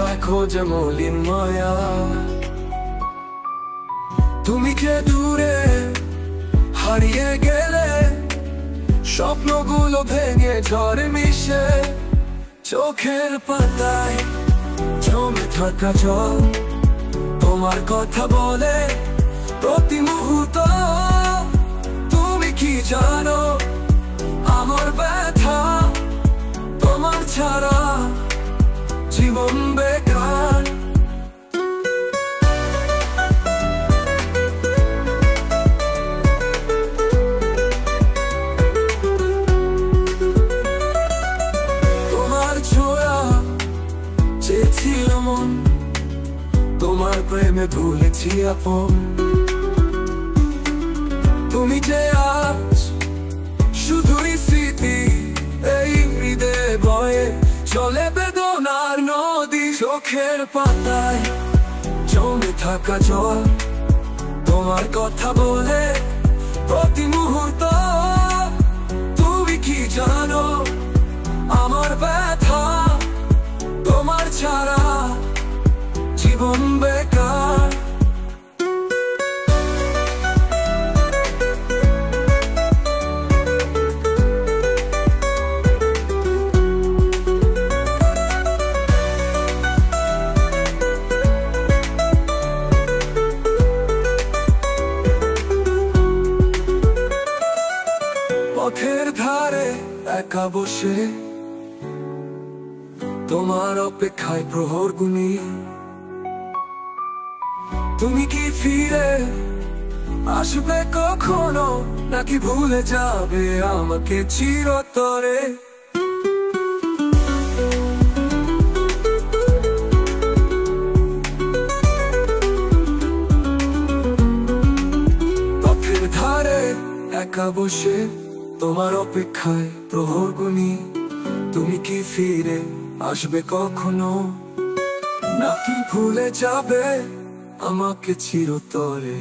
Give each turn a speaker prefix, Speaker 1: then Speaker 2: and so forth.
Speaker 1: হৃদয় খোঁজে মলিন মায়া। তুমি যে দূরে হারিয়ে গেলে, স্বপ্নগুলো ভেঙে ঝড়ে মিশে, চোখের পাতায় জমে থাকা জল তোমার কথা বলে প্রতি মুহূর্ত। তুমি কি জানো আমার ব্যথা, তোমার ছাড়া জীবন বেকার। তোমার ছোঁয়া চেয়েছিল মন, তোমার প্রেমে ভুলেছি আপন। তুমি যে আজ শুধুই স্মৃতি, এই হৃদয়ে বয়ে চলে বেদনার নদী। চোখের পাতায় জমে থাকা জল তোমার কথা বলে প্রতি মুহূর্ত। তুমি কি জানো আমার ব্যথা, তোমার ছাড়া জীবন বেকার। পথের ধারে একা বসে তোমার অপেক্ষায় প্রহর গুনি। তুমি কি ফিরে আসবে কখনো, নাকি ভুলে যাবে আমাকে চিরতরে? পথের ধারে একা বসে তোমার অপেক্ষায় প্রহর গুনি। তুমি কি ফিরে আসবে কখনো, নাকি ভুলে যাবে আমাকে চিরতরে?